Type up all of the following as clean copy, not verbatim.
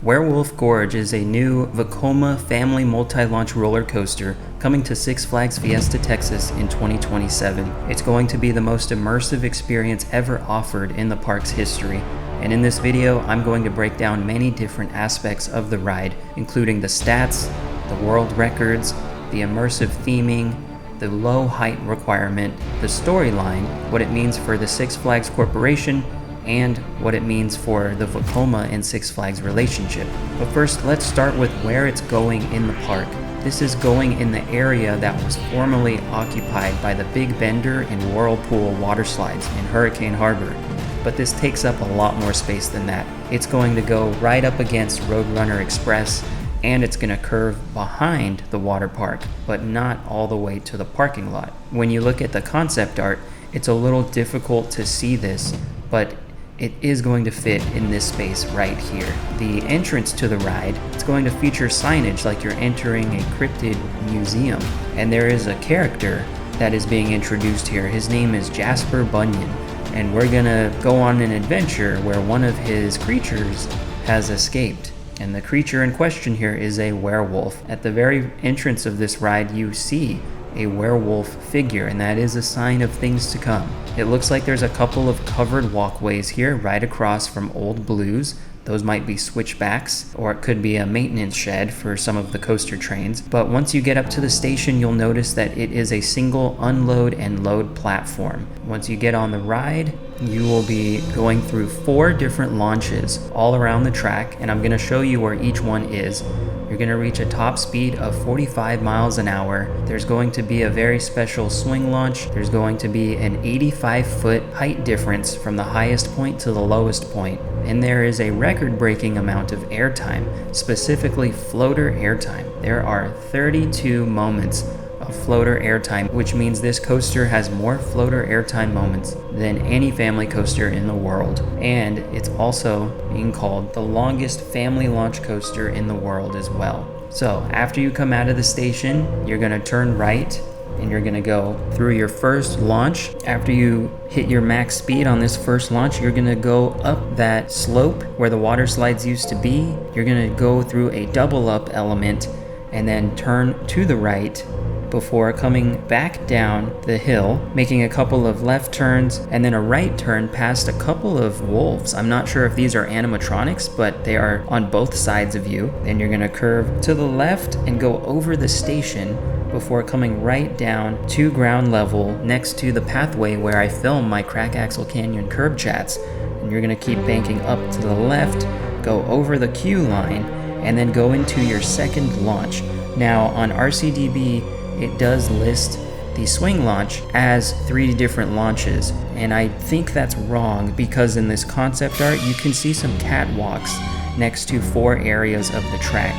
Werewolf Gorge is a new Vekoma family multi-launch roller coaster coming to Six Flags Fiesta, Texas in 2027. It's going to be the most immersive experience ever offered in the park's history. And in this video, I'm going to break down many different aspects of the ride, including the stats, the world records, the immersive theming, the low height requirement, the storyline, what it means for the Six Flags Corporation, and what it means for the Vekoma and Six Flags relationship. But first, let's start with where it's going in the park. This is going in the area that was formerly occupied by the Big Bender and Whirlpool water slides in Hurricane Harbor. But this takes up a lot more space than that. It's going to go right up against Roadrunner Express, and it's going to curve behind the water park, but not all the way to the parking lot. When you look at the concept art, it's a little difficult to see this, but it is going to fit in this space right here. The entrance to the ride, it's going to feature signage like you're entering a cryptid museum. And there is a character that is being introduced here. His name is Jasper Bunyan. And we're gonna go on an adventure where one of his creatures has escaped. And the creature in question here is a werewolf. At the very entrance of this ride, you see a werewolf figure, and that is a sign of things to come. It looks like there's a couple of covered walkways here right across from Old Blues. Those might be switchbacks, or it could be a maintenance shed for some of the coaster trains. But once you get up to the station, you'll notice that it is a single unload and load platform. Once you get on the ride, you will be going through 4 different launches all around the track, and I'm going to show you where each one is. You're going to reach a top speed of 45 miles an hour. There's going to be a very special swing launch. There's going to be an 85-foot height difference from the highest point to the lowest point. And there is a record-breaking amount of airtime, specifically floater airtime. There are 32 moments of floater airtime, which means this coaster has more floater airtime moments than any family coaster in the world. And it's also being called the longest family launch coaster in the world as well. So after you come out of the station, you're gonna turn right and you're gonna go through your first launch. After you hit your max speed on this first launch, you're gonna go up that slope where the water slides used to be. You're gonna go through a double up element and then turn to the right before coming back down the hill, making a couple of left turns and then a right turn past a couple of wolves. I'm not sure if these are animatronics, but they are on both sides of you. Then you're gonna curve to the left and go over the station before coming right down to ground level next to the pathway where I film my Crack Axle Canyon curb chats. And you're gonna keep banking up to the left, go over the queue line, and then go into your second launch. Now on RCDB, it does list the swing launch as 3 different launches, and I think that's wrong because in this concept art you can see some catwalks next to 4 areas of the track.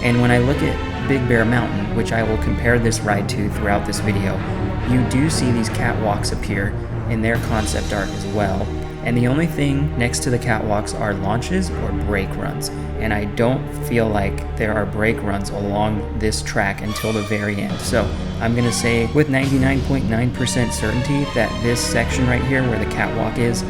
And when I look at Big Bear Mountain, which I will compare this ride to throughout this video, you do see these catwalks appear in their concept art as well. And the only thing next to the catwalks are launches or brake runs. And I don't feel like there are brake runs along this track until the very end. So I'm gonna say with 99.9% certainty that this section right here where the catwalk is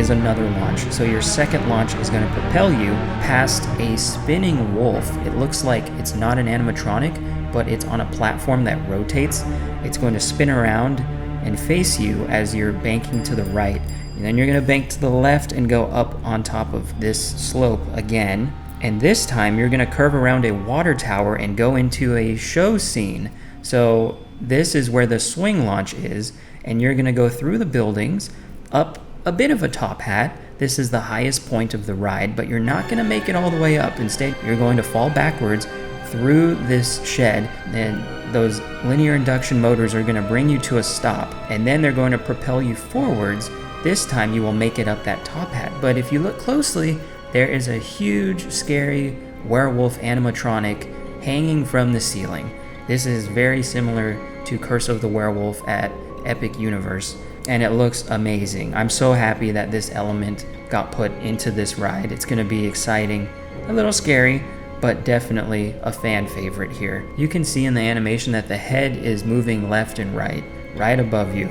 another launch. So your second launch is gonna propel you past a spinning wolf. It looks like it's not an animatronic, but it's on a platform that rotates. It's going to spin around and face you as you're banking to the right. And then you're gonna bank to the left and go up on top of this slope again. And this time you're gonna curve around a water tower and go into a show scene. So this is where the swing launch is, and you're gonna go through the buildings, up a bit of a top hat. This is the highest point of the ride, but you're not gonna make it all the way up. Instead, you're going to fall backwards through this shed, and those linear induction motors are gonna bring you to a stop, and then they're going to propel you forwards. This time you will make it up that top hat. But if you look closely, there is a huge, scary werewolf animatronic hanging from the ceiling. This is very similar to Curse of the Werewolf at Epic Universe, and it looks amazing. I'm so happy that this element got put into this ride. It's gonna be exciting, a little scary, but definitely a fan favorite here. You can see in the animation that the head is moving left and right above you.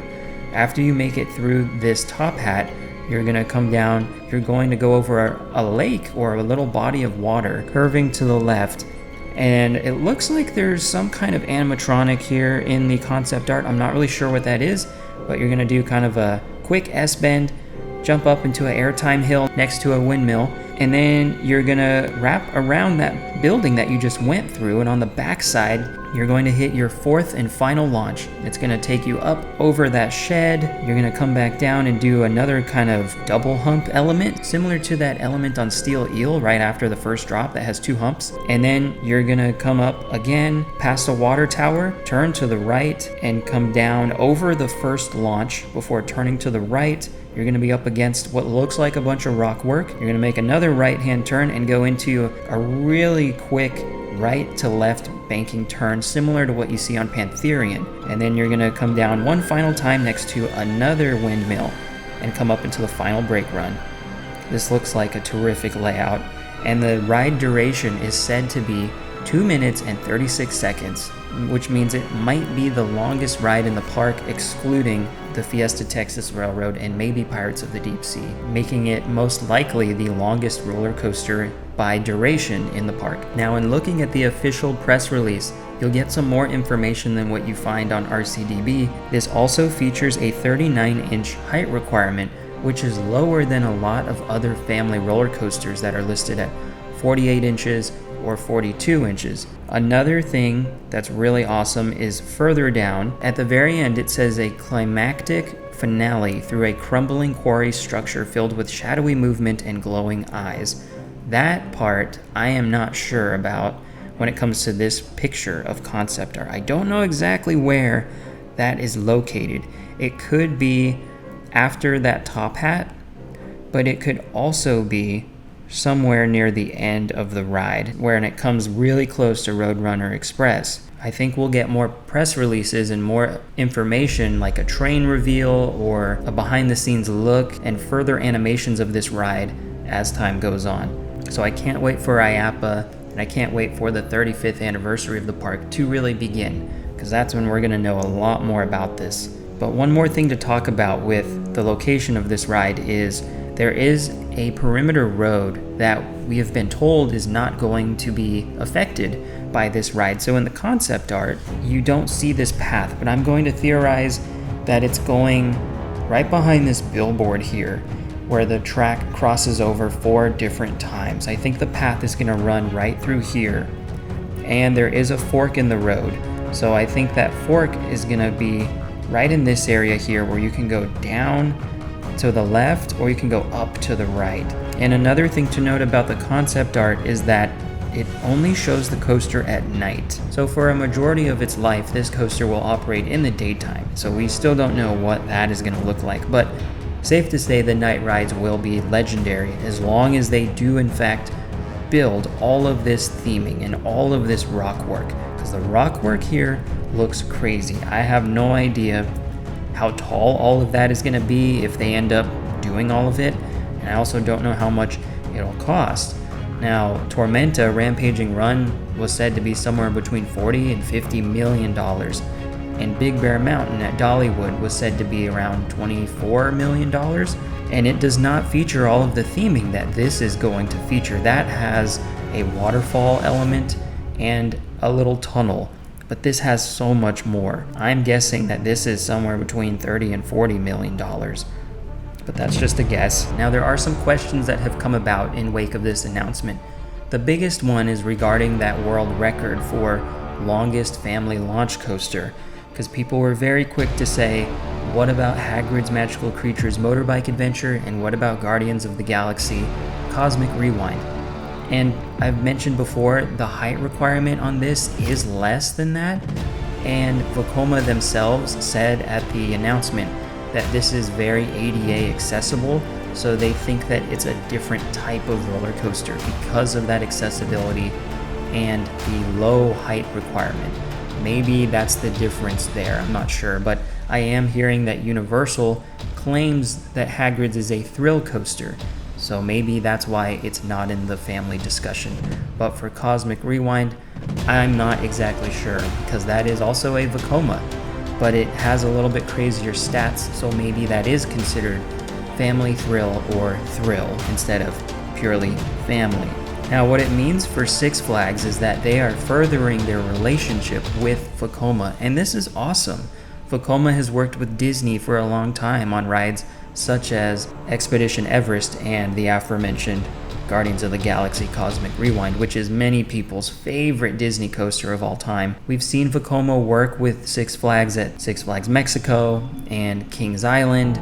After you make it through this top hat, You're going to come down. You're going to go over a lake or a little body of water curving to the left. And it looks like there's some kind of animatronic here in the concept art. I'm not really sure what that is, but you're going to do kind of a quick S-bend, jump up into an airtime hill next to a windmill, and then you're going to wrap around that building that you just went through, and on the back side, you're going to hit your fourth and final launch. It's going to take you up over that shed. You're going to come back down and do another kind of double hump element, similar to that element on Steel Eel right after the first drop that has 2 humps. And then you're going to come up again past a water tower, turn to the right, and come down over the first launch before turning to the right. You're going to be up against what looks like a bunch of rock work. You're going to make another right-hand turn and go into a really quick right to left banking turn, similar to what you see on Pantherian. And then you're going to come down one final time next to another windmill and come up into the final brake run. This looks like a terrific layout, and the ride duration is said to be 2 minutes and 36 seconds, which means it might be the longest ride in the park, excluding the Fiesta Texas Railroad and maybe Pirates of the Deep Sea, making it most likely the longest roller coaster by duration in the park. Now, in looking at the official press release, you'll get some more information than what you find on RCDB. This also features a 39-inch height requirement, which is lower than a lot of other family roller coasters that are listed at 48 inches or 42 inches. Another thing that's really awesome is further down, at the very end it says a climactic finale through a crumbling quarry structure filled with shadowy movement and glowing eyes. That part I am not sure about when it comes to this picture of concept art. I don't know exactly where that is located. It could be after that top hat, but it could also be somewhere near the end of the ride, where it comes really close to Roadrunner Express. I think we'll get more press releases and more information, like a train reveal or a behind-the-scenes look and further animations of this ride as time goes on. So I can't wait for IAAPA, and I can't wait for the 35th anniversary of the park to really begin, because that's when we're going to know a lot more about this. But one more thing to talk about with the location of this ride is there is a perimeter road that we have been told is not going to be affected by this ride. So in the concept art, you don't see this path, but I'm going to theorize that it's going right behind this billboard here, where the track crosses over 4 different times. I think the path is going to run right through here, and there is a fork in the road. So I think that fork is going to be right in this area here, where you can go down to the left or you can go up to the right. And another thing to note about the concept art is that it only shows the coaster at night. So for a majority of its life, this coaster will operate in the daytime. So we still don't know what that is going to look like, but safe to say the night rides will be legendary as long as they do in fact build all of this theming and all of this rock work, because the rock work here looks crazy. I have no idea how tall all of that is going to be if they end up doing all of it, and I also don't know how much it'll cost. Now, Tormenta Rampaging Run was said to be somewhere between $40 and $50 million, and Big Bear Mountain at Dollywood was said to be around $24 million, and it does not feature all of the theming that this is going to feature. That has a waterfall element and a little tunnel, but this has so much more. I'm guessing that this is somewhere between $30 and $40 million, but that's just a guess. Now, there are some questions that have come about in wake of this announcement. The biggest one is regarding that world record for longest family launch coaster, because people were very quick to say, what about Hagrid's Magical Creatures Motorbike Adventure, and what about Guardians of the Galaxy Cosmic Rewind? And I've mentioned before, the height requirement on this is less than that, and Vekoma themselves said at the announcement that this is very ADA accessible, so they think that it's a different type of roller coaster because of that accessibility and the low height requirement. Maybe that's the difference there, I'm not sure, but I am hearing that Universal claims that Hagrid's is a thrill coaster, so maybe that's why it's not in the family discussion. But for Cosmic Rewind, I'm not exactly sure, because that is also a Vekoma, but it has a little bit crazier stats, so maybe that is considered family thrill or thrill instead of purely family. Now, what it means for Six Flags is that they are furthering their relationship with Vekoma, and this is awesome. Vekoma has worked with Disney for a long time on rides such as Expedition Everest and the aforementioned Guardians of the Galaxy Cosmic Rewind, which is many people's favorite Disney coaster of all time. We've seen Vekoma work with Six Flags at Six Flags Mexico and Kings Island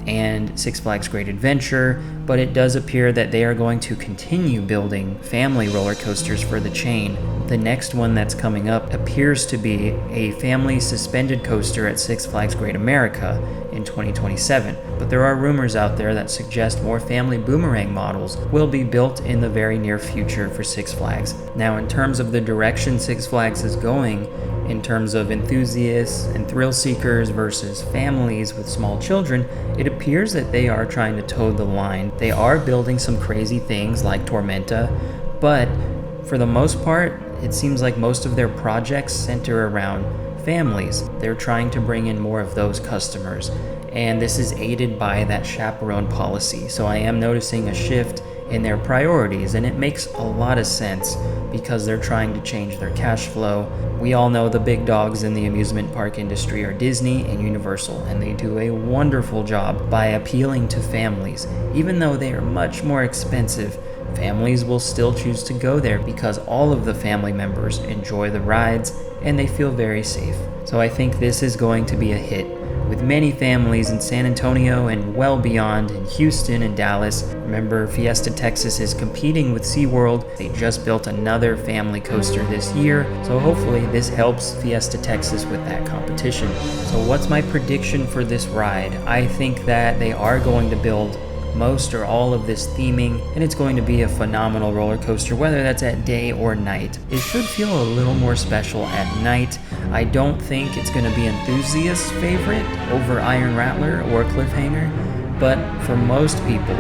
and Six Flags Great Adventure, but it does appear that they are going to continue building family roller coasters for the chain. The next one that's coming up appears to be a family suspended coaster at Six Flags Great America in 2027, but there are rumors out there that suggest more family boomerang models will be built in the very near future for Six Flags. Now, in terms of the direction Six Flags is going, in terms of enthusiasts and thrill seekers versus families with small children, it appears that they are trying to toe the line. They are building some crazy things like Tormenta, but for the most part, it seems like most of their projects center around families. They're trying to bring in more of those customers, and this is aided by that chaperone policy. So I am noticing a shift in their priorities, and it makes a lot of sense because they're trying to change their cash flow. We all know the big dogs in the amusement park industry are Disney and Universal, and they do a wonderful job by appealing to families. Even though they are much more expensive, families will still choose to go there because all of the family members enjoy the rides and they feel very safe. So I think this is going to be a hit with many families in San Antonio and well beyond in Houston and Dallas. Remember, Fiesta, Texas is competing with SeaWorld. They just built another family coaster this year, so hopefully this helps Fiesta, Texas with that competition. So what's my prediction for this ride? I think that they are going to build most or all of this theming, and it's going to be a phenomenal roller coaster, whether that's at day or night. It should feel a little more special at night. I don't think it's going to be enthusiasts' favorite over Iron Rattler or Cliffhanger, but for most people,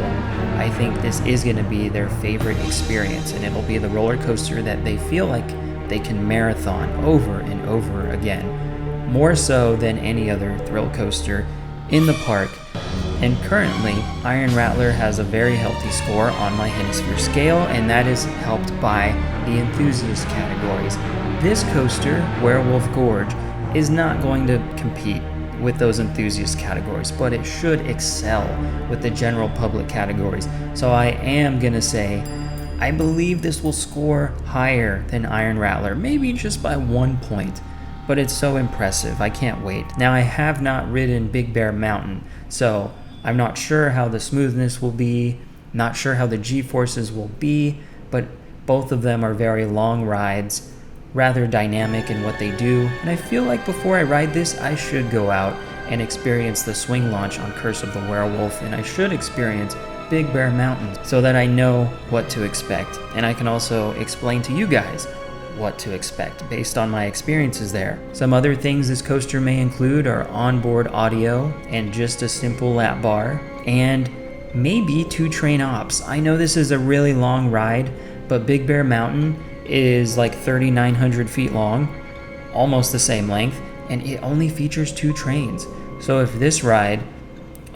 I think this is going to be their favorite experience, and it'll be the roller coaster that they feel like they can marathon over and over again, more so than any other thrill coaster in the park. And currently, Iron Rattler has a very healthy score on my Hennisphere scale, and that is helped by the enthusiast categories. This coaster, Werewolf Gorge, is not going to compete with those enthusiast categories, but it should excel with the general public categories. So I am gonna say, I believe this will score higher than Iron Rattler, maybe just by 1 point. But it's so impressive, I can't wait. Now, I have not ridden Big Bear Mountain, so I'm not sure how the smoothness will be, not sure how the G-forces will be, but both of them are very long rides, rather dynamic in what they do, and I feel like before I ride this, I should go out and experience the swing launch on Curse of the Werewolf, and I should experience Big Bear Mountain so that I know what to expect, and I can also explain to you guys what to expect based on my experiences there. Some other things this coaster may include are onboard audio and just a simple lap bar, and maybe 2 train ops. I know this is a really long ride, but Big Bear Mountain is like 3,900 feet long, almost the same length, and it only features 2 trains. So if this ride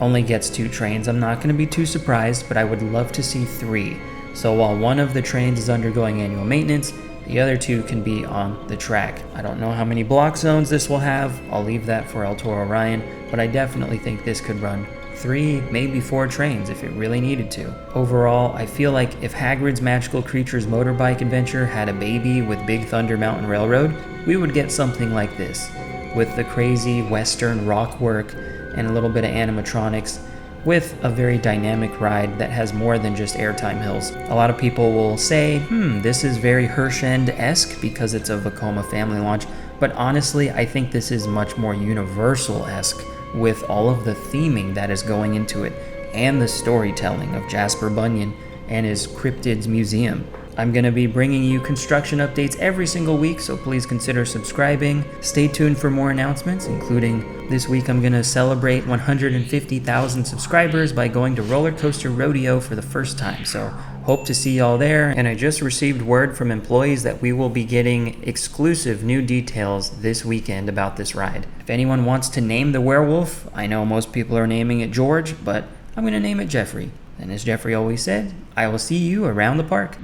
only gets 2 trains, I'm not going to be too surprised, but I would love to see 3. So while one of the trains is undergoing annual maintenance, the other 2 can be on the track. I don't know how many block zones this will have. I'll leave that for El Toro Ryan, but I definitely think this could run 3, maybe 4 trains if it really needed to. Overall, I feel like if Hagrid's Magical Creatures Motorbike Adventure had a baby with Big Thunder Mountain Railroad, we would get something like this, with the crazy Western rock work and a little bit of animatronics, with a very dynamic ride that has more than just airtime hills. A lot of people will say, this is very Hirschend-esque because it's a Vekoma family launch, but honestly, I think this is much more Universal-esque with all of the theming that is going into it and the storytelling of Jasper Bunyan and his Cryptids Museum. I'm going to be bringing you construction updates every single week, so please consider subscribing. Stay tuned for more announcements, including this week I'm going to celebrate 150,000 subscribers by going to Roller Coaster Rodeo for the first time, so hope to see y'all there. And I just received word from employees that we will be getting exclusive new details this weekend about this ride. If anyone wants to name the werewolf, I know most people are naming it George, but I'm going to name it Jeffrey. And as Jeffrey always said, I will see you around the park.